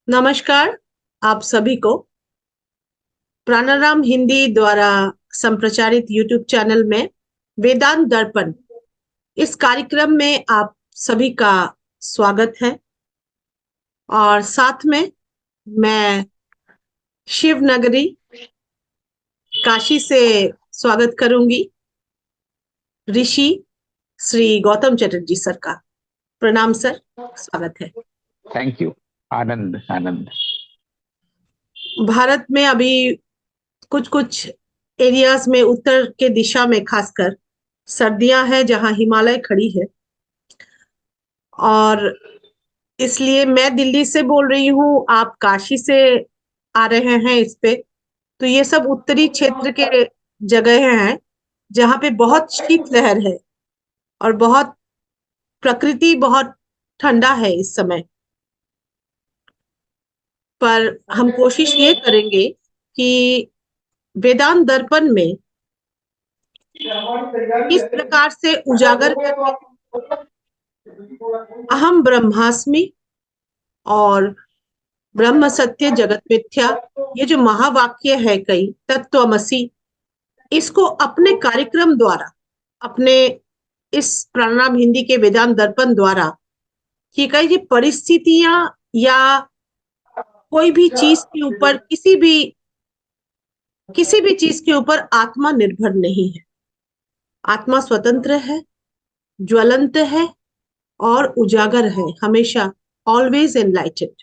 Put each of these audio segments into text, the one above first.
नमस्कार आप सभी को प्राणायाम हिंदी द्वारा संप्रचारित यूट्यूब चैनल में वेदांत दर्पण इस कार्यक्रम में आप सभी का स्वागत है। और साथ में मैं शिव नगरी काशी से स्वागत करूंगी ऋषि श्री गौतम चटर्जी सर का। प्रणाम सर, स्वागत है। Thank you. आनंद आनंद। भारत में अभी कुछ कुछ एरियाज में उत्तर के दिशा में खासकर सर्दियां हैं जहां हिमालय खड़ी है। और इसलिए मैं दिल्ली से बोल रही हूँ, आप काशी से आ रहे हैं इस पे। तो ये सब उत्तरी क्षेत्र के जगह हैं जहाँ पे बहुत शीतलहर है और बहुत प्रकृति बहुत ठंडा है इस समय। पर हम कोशिश ये करेंगे कि वेदांत दर्पण में किस प्रकार से उजागर करके अहम ब्रह्मास्मि और ब्रह्म सत्य जगत मिथ्या, ये जो महावाक्य है कई तत्वमसि, इसको अपने कार्यक्रम द्वारा, अपने इस प्राणायाम हिंदी के वेदांत दर्पण द्वारा कि कई परिस्थितियां या कोई भी चीज के ऊपर किसी भी चीज के ऊपर आत्मा निर्भर नहीं है। आत्मा स्वतंत्र है, ज्वलंत है और उजागर है, हमेशा ऑलवेज एनलाइटेड।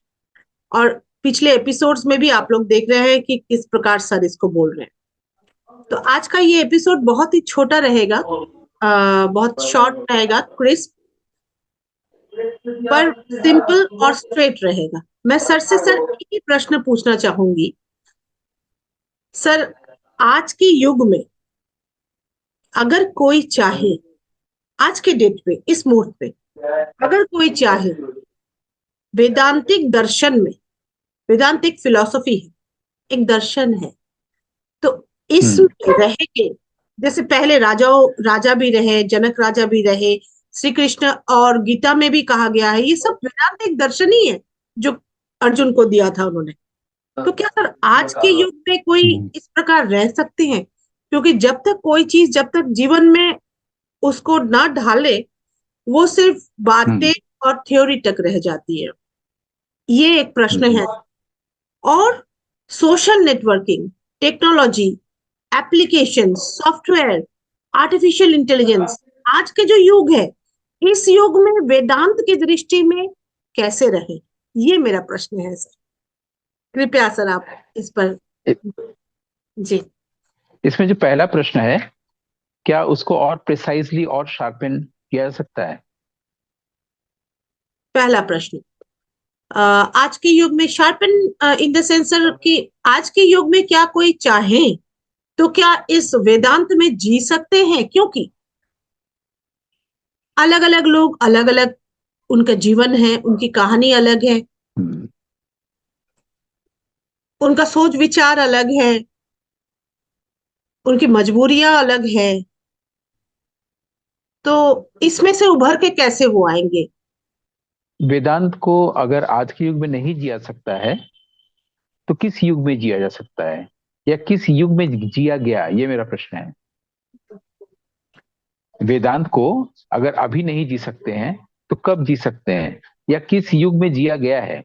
और पिछले एपिसोड्स में भी आप लोग देख रहे हैं कि किस प्रकार सर इसको बोल रहे हैं। तो आज का ये एपिसोड बहुत ही छोटा रहेगा, बहुत शॉर्ट रहेगा, क्रिस्प पर सिंपल और स्ट्रेट रहेगा। मैं सर से एक ही प्रश्न पूछना चाहूंगी। सर, आज के युग में अगर कोई चाहे, आज के डेट पे, इस मुहूर्त पे अगर कोई चाहे वेदांतिक दर्शन में, वेदांतिक फिलॉसफी है, एक दर्शन है, तो इसमें रह के, जैसे पहले राजा भी रहे, जनक राजा भी रहे, श्री कृष्ण और गीता में भी कहा गया है, ये सब वेदांतिक दर्शन ही है जो अर्जुन को दिया था उन्होंने। तो क्या सर आज के युग में कोई इस प्रकार रह सकते हैं? क्योंकि जब तक कोई चीज, जब तक जीवन में उसको ना ढाले, वो सिर्फ बातें और थ्योरी तक रह जाती है। ये एक प्रश्न है। और social networking, technology, application, software, artificial intelligence, आज के जो युग है, इस युग में वेदांत की दृष्टि में कैसे रहे, ये मेरा प्रश्न है सर। कृपया सर आप इस पर जी। इसमें जो पहला प्रश्न है, क्या उसको और प्रिसाइजली और शार्पन किया जा सकता है? पहला प्रश्न, आज के युग में शार्पन इन द सेंस कि आज के युग में क्या कोई चाहे तो क्या इस वेदांत में जी सकते हैं? क्योंकि अलग अलग लोग, अलग अलग उनका जीवन है, उनकी कहानी अलग है, उनका सोच विचार अलग है, उनकी मजबूरियां अलग है। तो इसमें से उभर के कैसे वो आएंगे? वेदांत को अगर आज के युग में नहीं जिया सकता है तो किस युग में जिया जा सकता है, या किस युग में जिया गया, ये मेरा प्रश्न है। वेदांत को अगर अभी नहीं जी सकते हैं तो कब जी सकते हैं, या किस युग में जिया गया है?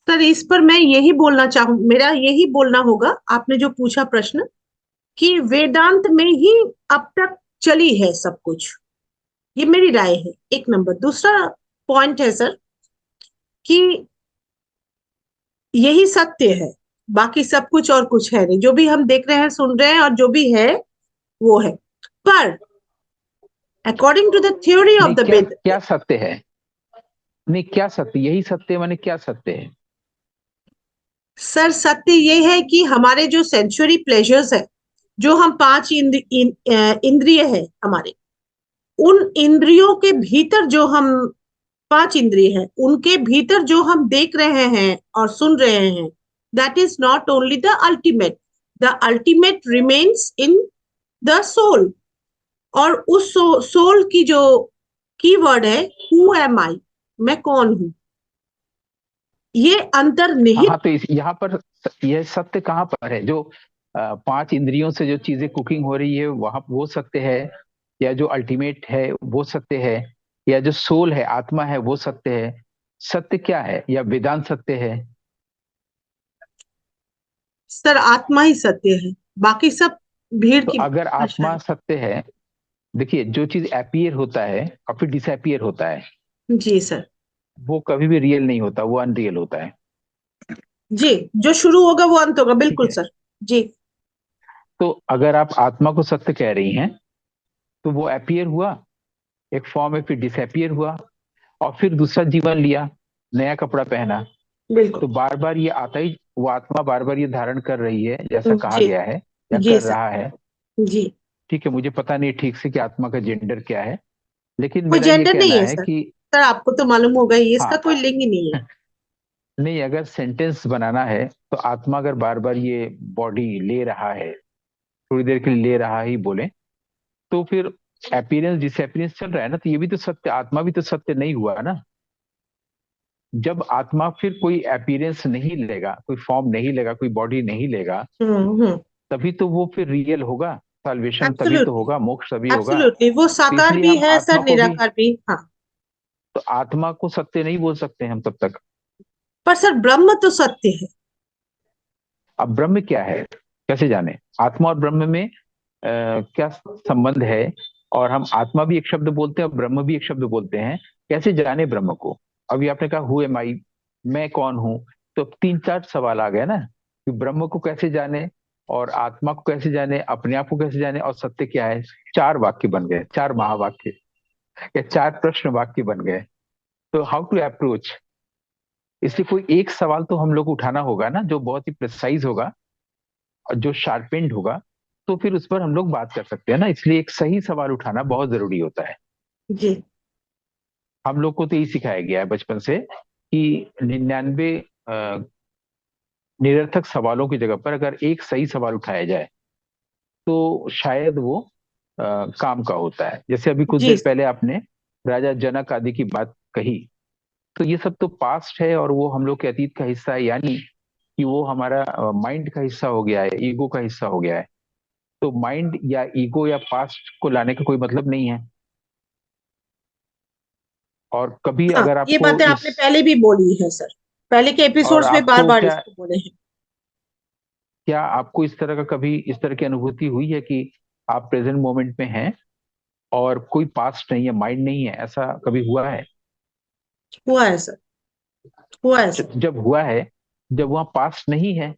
सर इस पर मैं यही बोलना चाहूँ, मेरा यही बोलना होगा, आपने जो पूछा प्रश्न, कि वेदांत में ही अब तक चली है सब कुछ, ये मेरी राय है। एक नंबर। दूसरा पॉइंट है सर कि यही सत्य है, बाकी सब कुछ और कुछ है नहीं। जो भी हम देख रहे हैं, सुन रहे हैं, और जो भी है वो है। पर according to the theory of नहीं, द क्या वेद, क्या सत्य है? नहीं, क्या सत्य, यही सत्य माने क्या सत्य है? सर सत्य ये है कि हमारे जो सेंसुरी प्लेजर्स है, जो हम पांच इंद्रिय है हमारे, उन इंद्रियों के भीतर जो हम, पांच इंद्रिय है, उनके भीतर जो हम देख रहे हैं और सुन रहे हैं, that is not only the ultimate. The ultimate remains in the soul. और उस सोल की जो कीवर्ड है, हु एम आई, मैं कौन हूं। ये हाँ अंतर्निहित। हाँ, तो यहाँ पर यह सत्य कहाँ पर है? जो पांच इंद्रियों से जो चीजें कुकिंग हो रही है वहां वो सत्य है, या जो अल्टीमेट है वो सत्य है, या जो सोल है आत्मा है वो सत्य है? सत्य क्या है, या वेदांत सत्य है? सर आत्मा ही सत्य है, बाकी सब भीड़ तो की अगर भाषा आत्मा है। सत्य है, देखिए जो चीज अपीयर होता है और फिर डिसअपियर होता है, जी सर। वो कभी भी रियल नहीं होता, वो अनरियल होता है। जी, जो शुरू होगा वो अंत होगा, ठीक बिल्कुल है, सर। जी। तो अगर आप आत्मा को सत्य कह रही हैं, तो वो अपीयर हुआ एक फॉर्म में, फिर डिसअपियर हुआ, और फिर दूसरा जीवन लिया, नया कपड़ा पहना। बिल्कुल। तो बार बार ये आता ही, वो आत्मा बार बार ये धारण कर रही है जैसा कहा जी। गया है, या जी कर सर। रहा है। जी। ठीक है, मुझे पता नहीं ठीक से कि आत्मा का जेंडर क्या है, लेकिन कोई मेरा ये जेंडर नहीं कहना है है सर। कि सर आपको तो मालूम होगा ही, इसका हाँ, कोई लिंग ही नहीं है। नहीं, अगर सेंटेंस बनाना है तो आत्मा अगर बार बार ये बॉडी ले रहा है, थोड़ी देर के लिए ले रहा ही बोले, तो फिर अपीयरेंस डिसअपीयरेंस चल रहा है ना, तो ये भी तो सत्य, आत्मा भी तो सत्य नहीं हुआ ना। जब आत्मा फिर कोई अपीयरेंस नहीं लेगा, कोई फॉर्म नहीं लेगा, कोई बॉडी नहीं लेगा, हम्म। तभी तो वो फिर रियल होगा, साल्वेशन तभी तो एब्सोल्युटली। होगा, मोक्ष तभी होगा। एब्सोल्युटली, वो तो साकार इसलिए भी हम है आत्मा सर, को भी, निराकार भी, हाँ। तो आत्मा को सत्य नहीं बोल सकते हम तब तक। पर सर ब्रह्म तो सत्य है। अब ब्रह्म क्या है, कैसे जाने? आत्मा और ब्रह्म में क्या संबंध है? और हम आत्मा भी एक शब्द बोलते हैं और ब्रह्म भी एक शब्द बोलते हैं, कैसे जाने ब्रह्म को? अभी आपने कहा हु एम आई, मैं कौन हूं? तो अब तीन चार सवाल आ गए ना, कि ब्रह्म को कैसे जाने, और आत्मा को कैसे जाने, अपने आप को कैसे जाने, और सत्य क्या है? चार वाक्य बन गए, चार महावाक्य, या चार प्रश्न वाक्य बन गए। तो हाउ टू अप्रोच? इसलिए कोई एक सवाल तो हम लोग को उठाना होगा ना, जो बहुत ही प्रिसाइज होगा और जो शार्पेंड होगा, तो फिर उस पर हम लोग बात कर सकते हैं ना। इसलिए एक सही सवाल उठाना बहुत जरूरी होता है। जी। हम लोग को तो यही सिखाया गया है बचपन से कि 99 निरर्थक सवालों की जगह पर अगर एक सही सवाल उठाया जाए, तो शायद वो काम का होता है। जैसे अभी कुछ जी देर सर। पहले आपने राजा जनक आदि की बात कही, तो ये सब तो पास्ट है और वो हम लोग के अतीत का हिस्सा है, यानी कि वो हमारा माइंड का हिस्सा हो गया है, ईगो का हिस्सा हो गया है। तो माइंड या ईगो या पास्ट को लाने का कोई मतलब नहीं है। और कभी हाँ, अगर ये आपको बातें इस, आपने पहले भी बोली है सर, पहले के और एपिसोड्स में बार आपको बार क्या, इसको बोले हैं। क्या आपको इस तरह का कभी इस तरह की अनुभूति हुई है कि आप प्रेजेंट मोमेंट में हैं और कोई पास्ट नहीं है, माइंड नहीं है, ऐसा कभी हुआ है? हुआ है सर, हुआ है सर। जब हुआ है, जब वहाँ पास्ट नहीं है,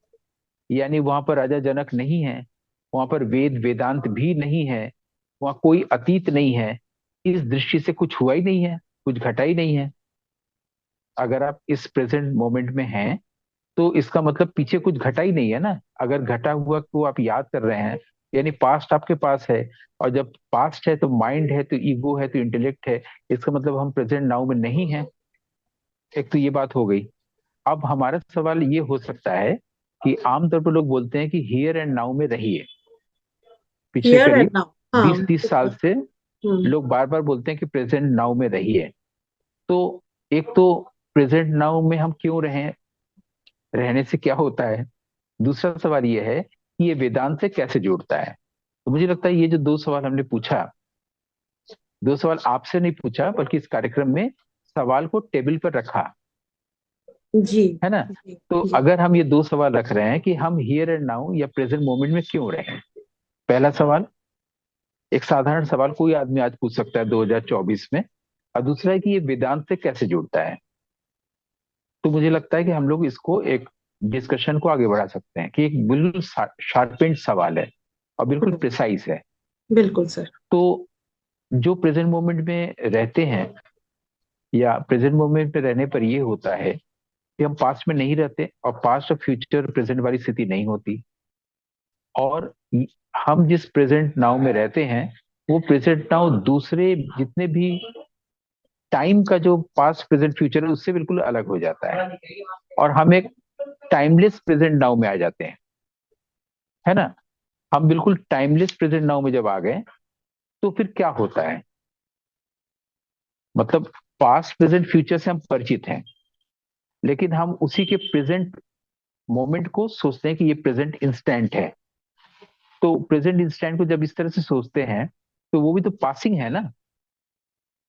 यानी वहां पर राजा जनक नहीं है, वहां पर वेद वेदांत भी नहीं है, वहां कोई अतीत नहीं है, इस दृष्टि से कुछ हुआ ही नहीं है, कुछ घटा ही नहीं है। अगर आप इस प्रेजेंट मोमेंट में हैं, तो इसका मतलब पीछे कुछ घटा ही नहीं है ना। अगर घटा हुआ तो आप याद कर रहे हैं, यानी पास्ट आपके पास है। और जब पास्ट है तो माइंड है, तो ईगो है, तो इंटेलेक्ट है, इसका मतलब हम प्रेजेंट नाउ में नहीं है। एक तो ये बात हो गई। अब हमारा सवाल ये हो सकता है कि आमतौर पर लोग बोलते हैं कि हियर एंड नाउ में रहिए। पिछले हियर एंड करीब नाउ, हाँ 20-30 साल बिल्कुल। से हम्म। लोग बार बार बोलते हैं कि प्रेजेंट नाउ में रहिए। तो एक तो प्रेजेंट नाउ में हम क्यों रहें, रहने से क्या होता है? दूसरा सवाल ये है कि ये वेदांत से कैसे जुड़ता है? तो मुझे लगता है ये जो दो सवाल हमने पूछा, दो सवाल आपसे नहीं पूछा बल्कि इस कार्यक्रम में सवाल को टेबल पर रखा, जी। है ना? जी। तो जी। अगर हम ये दो सवाल रख रहे हैं कि हम हियर एंड नाउ या प्रेजेंट मोमेंट में क्यों रहें, पहला सवाल एक साधारण सवाल कोई आदमी आज पूछ सकता है 2024 में, और दूसरा है कि ये वेदांत से कैसे जुड़ता है। तो मुझे लगता है कि हम लोग इसको एक डिस्कशन को आगे बढ़ा सकते हैं कि एक बिल्कुल शार्पेंड सवाल है और बिल्कुल हम्म, प्रिसाइज है। बिल्कुल सर। तो जो प्रेजेंट मोमेंट में रहते हैं, या प्रेजेंट मोमेंट में रहने पर ये होता है कि हम पास्ट में नहीं रहते, और पास्ट और फ्यूचर प्रेजेंट वाली स्थिति नहीं होती। और हम जिस प्रेजेंट नाउ में रहते हैं, वो प्रेजेंट नाउ दूसरे जितने भी टाइम का जो पास्ट प्रेजेंट फ्यूचर है उससे बिल्कुल अलग हो जाता है, और हम एक टाइमलेस प्रेजेंट नाउ में आ जाते हैं, है ना? हम बिल्कुल टाइमलेस प्रेजेंट नाउ में जब आ गए, तो फिर क्या होता है? मतलब पास्ट प्रेजेंट फ्यूचर से हम परिचित हैं, लेकिन हम उसी के प्रेजेंट मोमेंट को सोचते हैं कि ये प्रेजेंट इंस्टेंट है। तो प्रेजेंट इंस्टेंट को जब इस तरह से सोचते हैं तो वो भी तो पासिंग है ना।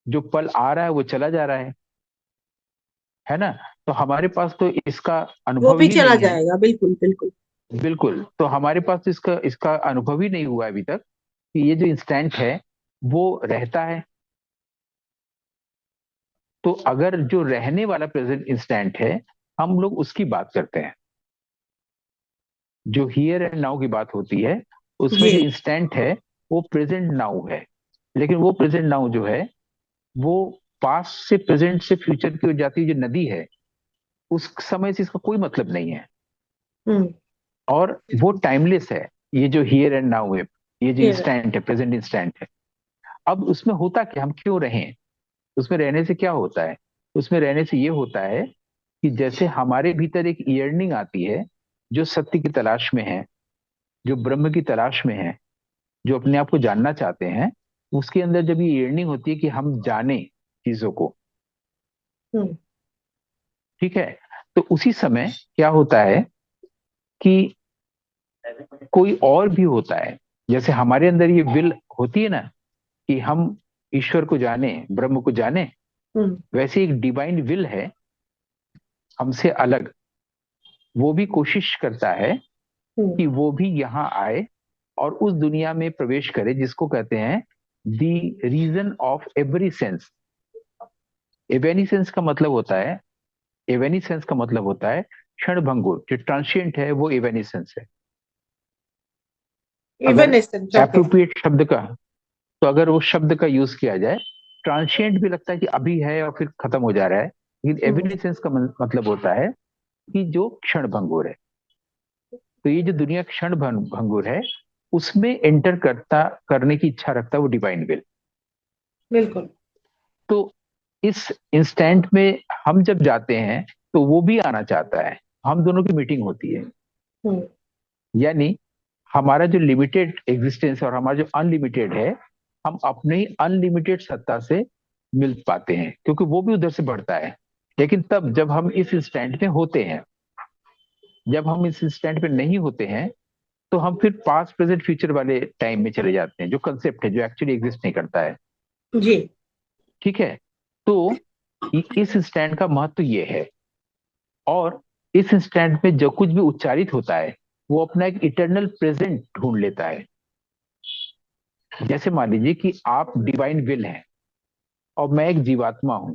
जो पल आ रहा है वो चला जा रहा है ना। तो हमारे पास तो इसका वो अनुभव भी ही चला नहीं है। जाएगा, बिल्कुल बिल्कुल। बिल्कुल, तो हमारे पास तो इसका इसका अनुभव ही नहीं हुआ अभी तक कि ये जो इंस्टेंट है वो रहता है। तो अगर जो रहने वाला प्रेजेंट इंस्टेंट है, हम लोग उसकी बात करते हैं। जो हियर एंड नाउ की बात होती है, उसमें जो जी। इंस्टेंट है वो प्रेजेंट नाउ है। लेकिन वो प्रेजेंट नाउ जो है वो पास्ट से प्रेजेंट से फ्यूचर की ओर जाती हुई जो नदी है, उस समय से इसका कोई मतलब नहीं है। हम्म। और वो टाइमलेस है। ये जो हियर एंड नाउ है, ये जो ये रहा। इंस्टेंट है, प्रेजेंट इंस्टेंट है। अब उसमें होता क्या, हम क्यों रहें? उसमें रहने से क्या होता है? उसमें रहने से ये होता है कि जैसे हमारे भीतर एक ईयर्निंग आती है, जो सत्य की तलाश में है, जो ब्रह्म की तलाश में है, जो अपने आप को जानना चाहते हैं, उसके अंदर जब ये ईयर्निंग होती है कि हम जाने चीजों को, हम्म। ठीक है, तो उसी समय क्या होता है कि कोई और भी होता है। जैसे हमारे अंदर ये विल होती है ना कि हम ईश्वर को जाने, ब्रह्म को जाने, हम्म। वैसे एक डिवाइन विल है हमसे अलग। वो भी कोशिश करता है हम्म। कि वो भी यहाँ आए और उस दुनिया में प्रवेश करे जिसको कहते हैं the reason of every sense. Evanescence का मतलब होता है, एवेनिसेंस का मतलब होता है क्षण भंगुर, जो ट्रांशिएंट है वो एवेनिसेंस है। अगर इवन एसेंट, ओके। एप्रोप्रिएट शब्द का, तो अगर उस शब्द का यूज किया जाए, ट्रांशिएंट भी लगता है कि अभी है और फिर खत्म हो जा रहा है, लेकिन हम्म। एवेनिसेंस का मतलब होता है कि जो क्षण भंगुर है। तो ये जो दुनिया क्षण भंगुर है, उसमें एंटर करता करने की इच्छा रखता है वो डिवाइन विल। बिल्कुल। तो इस इंस्टेंट में हम जब जाते हैं तो वो भी आना चाहता है, हम दोनों की मीटिंग होती है। हम्म। यानी हमारा जो लिमिटेड एग्जिस्टेंस और हमारा जो अनलिमिटेड है, हम अपने ही अनलिमिटेड सत्ता से मिल पाते हैं, क्योंकि वो भी उधर से बढ़ता है। लेकिन तब जब हम इस इंस्टेंट में होते हैं, जब हम इस इंस्टेंट में नहीं होते हैं, तो हम फिर पास्ट प्रेजेंट फ्यूचर वाले टाइम में चले जाते हैं, जो कंसेप्ट है, जो एक्चुअली एग्जिस्ट नहीं करता है। जी। ठीक है। तो इस इंस्टेंट का महत्व ये है। और इस इंस्टेंट में जो कुछ भी उच्चारित होता है, वो अपना एक इटर्नल प्रेजेंट ढूंढ लेता है। जैसे मान लीजिए कि आप डिवाइन विल हैं और मैं एक जीवात्मा हूं।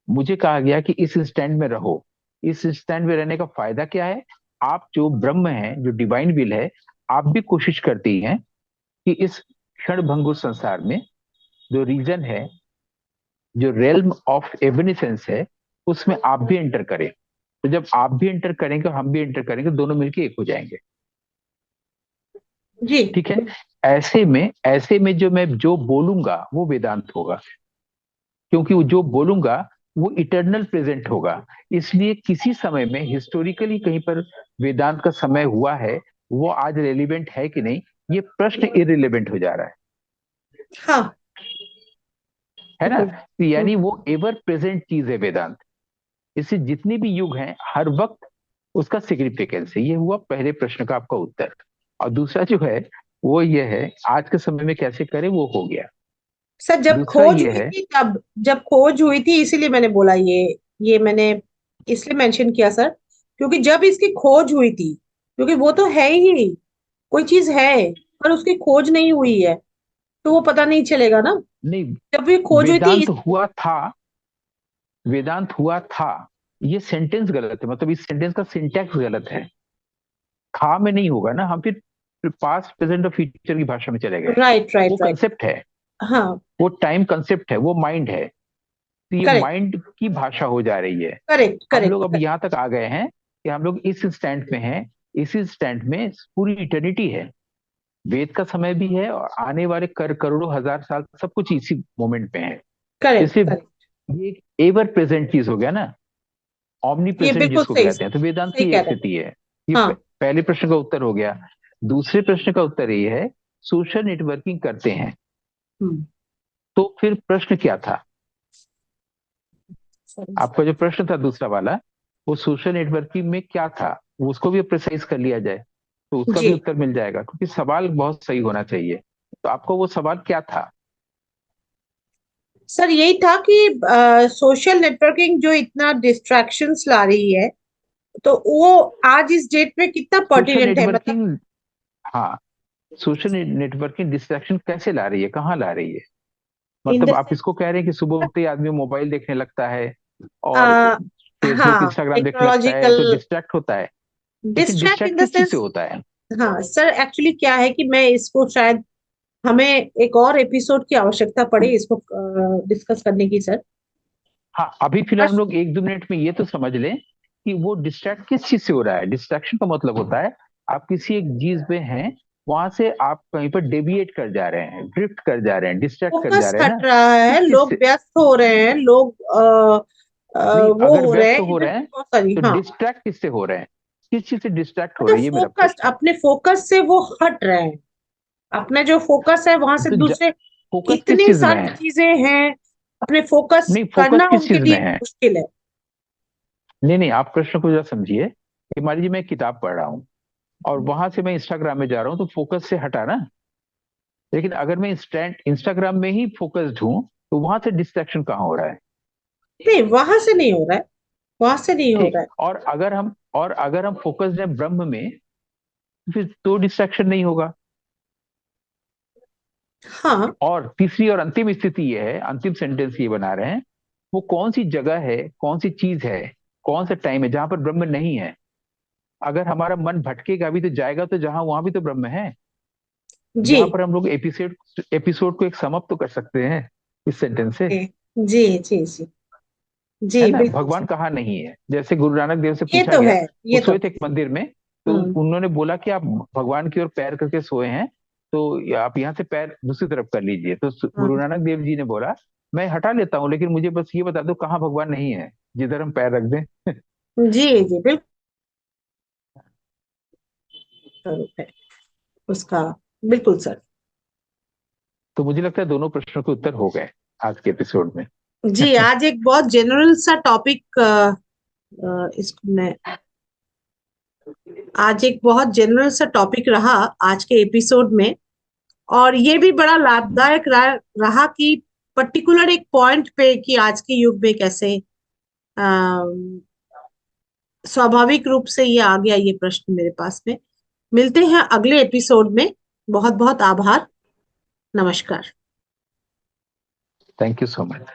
मुझे कहा गया कि इस इंस्टेंट में रहो। इस इंस्टेंट में रहने का फायदा क्या है? आप जो ब्रह्म है, जो डिवाइन विल है, आप भी कोशिश करती हैं कि इस क्षण भंगुर संसार में जो रीजन है, जो रेल्म ऑफ एवनिसेंस है, उसमें आप भी एंटर करें। तो जब आप भी एंटर करेंगे, हम भी एंटर करेंगे, दोनों मिलके एक हो जाएंगे। जी। ठीक है। ऐसे में जो मैं जो बोलूंगा वो वेदांत होगा, क्योंकि वो जो बोलूंगा वो इटर्नल प्रेजेंट होगा। इसलिए किसी समय में हिस्टोरिकली कहीं पर वेदांत का समय हुआ है, वो आज रेलिवेंट है कि नहीं, ये प्रश्न इरिलेवेंट हो जा रहा हाँ। है ना। बिल्कुल। तो यानी वो एवर प्रेजेंट चीज है वेदांत। इससे जितने भी युग हैं, हर वक्त उसका सिग्निफिकेंस है। ये हुआ पहले प्रश्न का आपका उत्तर। और दूसरा जो है वो ये है, आज के समय में कैसे करें, वो हो गया। सर, जब दूसरा खोज ये हुई है, थी तब, जब खोज हुई थी इसीलिए मैंने बोला ये मैंने इसलिए मेंशन किया सर, क्योंकि जब इसकी खोज हुई थी, क्योंकि वो तो है ही, कोई चीज है, पर उसकी खोज नहीं हुई है, तो वो पता नहीं चलेगा ना। नहीं, जब ये खोज हुई थी वेदांत हुआ था, वेदांत हुआ था, ये सेंटेंस गलत है, मतलब इस सेंटेंस का सिंटैक्स गलत है। था में नहीं होगा ना, हम फिर पास्ट प्रेजेंट और फ्यूचर की भाषा में चले गए। राइट वो राइट राइट। कंसेप्ट है, हाँ। वो टाइम कंसेप्ट है, वो माइंड है। तो ये करेक्ट माइंड की भाषा हो जा रही है। करेक्ट हम लोग करेक्ट। अब यहाँ तक आ गए हैं कि हम लोग इस स्टैंड में हैं। इसी स्टैंड में पूरी इटर्निटी है, वेद का समय भी है और आने वाले करोड़ों हजार साल सब कुछ इसी मोमेंट में है। करेक्ट जैसे करेक्ट। ये एवर प्रेजेंट चीज हो गया ना, ऑमनी ये प्रेजेंट बिल्कुल जिसको सही कहते सर, हैं, तो वेदांत सही की कह एक रहे हैं। स्थिति है। ये हाँ। पहले प्रश्न का उत्तर हो गया। दूसरे प्रश्न का उत्तर ये है, सोशल नेटवर्किंग करते हैं, हम्म। तो फिर प्रश्न क्या था? आपका जो प्रश्न था दूसरा वाला, वो सोशल नेटवर्किंग में क्या था, वो उसको भी प्रिसाइज कर लिया जाए तो उसका भी जी उत्तर मिल जाएगा, क्योंकि सवाल बहुत सही होना चाहिए। तो आपका वो सवाल क्या था? सर, यही था कि सोशल नेटवर्किंग जो इतना डिस्ट्रैक्शंस ला रही है, तो वो आज इस डेट में कितना सोशल पर्टिनेंट है, मतलब नेटवर्किंग, हाँ, सोशल नेटवर्किंग डिस्ट्रैक्शन कैसे ला रही है, कहाँ ला रही है? इन मतलब द आप इसको कह रहे हैं कि सुबह उठते ही आदमी मोबाइल देखने लगता है और सेंस, फेसबुक हाँ, इंस्टाग्राम देखने लगता है टेक्नोलॉजिकल तो डिस्ट्रैक्ट होता है। लेकिन डिस्ट्रैक्ट इन डिस्ट्रैक्ट द किस चीज से सेंस। होता है? हाँ सर, एक्चुअली क्या है कि मैं इसको शायद हमें एक और एपिसोड की आवश्यकता पड़े इसको डिस्कस करने की सर। हाँ, अभी फिलहाल हम आज- लोग 1-2 मिनट में ये तो समझ लें कि वो डिस्ट्रैक्ट किस चीज से हो रहा है। डिस्ट्रैक्शन का मतलब होता है आप किसी एक चीज पे हैं, वहां से आप कहीं पर डेविएट कर जा रहे हैं, ड्रिफ्ट कर जा रहे हैं, डिस्ट्रैक्ट कर जा फोकस रहे हैं हट ना। रहा है, किस चीज लोग से? व्यस्त हो रहे हैं, लोग नहीं, वो अगर हो रहे व्यस्त हैं हो इधर रहे हैं बहुत सारी, तो हाँ, डिस्ट्रैक्ट किससे हो रहे हैं? किस चीज से डिस्ट्रैक्ट हो मतलब रहे हैं, ये मेरा फोकस, प्रश्न है। अपने फोकस से वो हट रहे हैं। अपना जो फोकस है वहां से तो दूसरे फोकस किस इतनी चीज में सारी है? चीजें हैं, अपने फोकस नहीं, फोकस करना किस उनके चीज में लिए है? मुश्किल है। नहीं नहीं, आप प्रश्न को जरा समझिए कि मान लीजिए मैं एक किताब पढ़ रहा हूँ और वहां से मैं इंस्टाग्राम में जा रहा हूँ, तो फोकस से हटा ना। लेकिन अगर मैं इंस्टाग्राम में ही फोकस्ड हूँ तो वहां से डिस्ट्रैक्शन कहाँ हो रहा है? नहीं, वहां से नहीं हो रहा है, वहां से नहीं हो ठीक। रहा है। और अगर हम फोकस्ड हैं ब्रह्म में, तो फिर तो डिस्ट्रैक्शन नहीं होगा। हाँ और तीसरी और अंतिम स्थिति ये है, अंतिम सेंटेंस ये बना रहे हैं, वो कौन सी जगह है, कौन सी चीज है, कौन सा टाइम है जहां पर ब्रह्म नहीं है? अगर हमारा मन भटकेगा भी तो जाएगा तो जहां, वहां भी तो ब्रह्म है। जी यहाँ पर हम लोग एपिसोड एपिसोड को एक समाप्त तो कर सकते हैं इस सेंटेंस से। जी जी जी जी है जी, ना, बिल्कुल भगवान सर। कहाँ नहीं है? जैसे गुरु नानक देव से ये पूछा तो गया, है, वो ये तो सोए थे है। एक मंदिर में, तो हम्म उन्होंने बोला कि आप भगवान की ओर पैर करके सोए हैं, तो आप यहाँ से पैर दूसरी तरफ कर लीजिए। तो गुरु हम्म, नानक देव जी ने बोला, मैं हटा लेता हूँ, लेकिन मुझे बस ये बता दो कहाँ भगवान नहीं है जिधर हम पैर रख दें। जी जी, बिल्कुल स्वरूप है उसका, बिल्कुल सर। तो मुझे लगता है दोनों प्रश्नों के उत्तर हो गए आज के एपिसोड में। जी, आज एक बहुत जनरल सा टॉपिक, इसको मैं आज एक बहुत जनरल सा टॉपिक रहा आज के एपिसोड में। और ये भी बड़ा लाभदायक रहा कि पर्टिकुलर एक पॉइंट पे कि आज के युग में कैसे अम, स्वाभाविक रूप से ये आ गया ये प्रश्न मेरे पास में। मिलते हैं अगले एपिसोड में। बहुत बहुत आभार। नमस्कार। Thank you so much.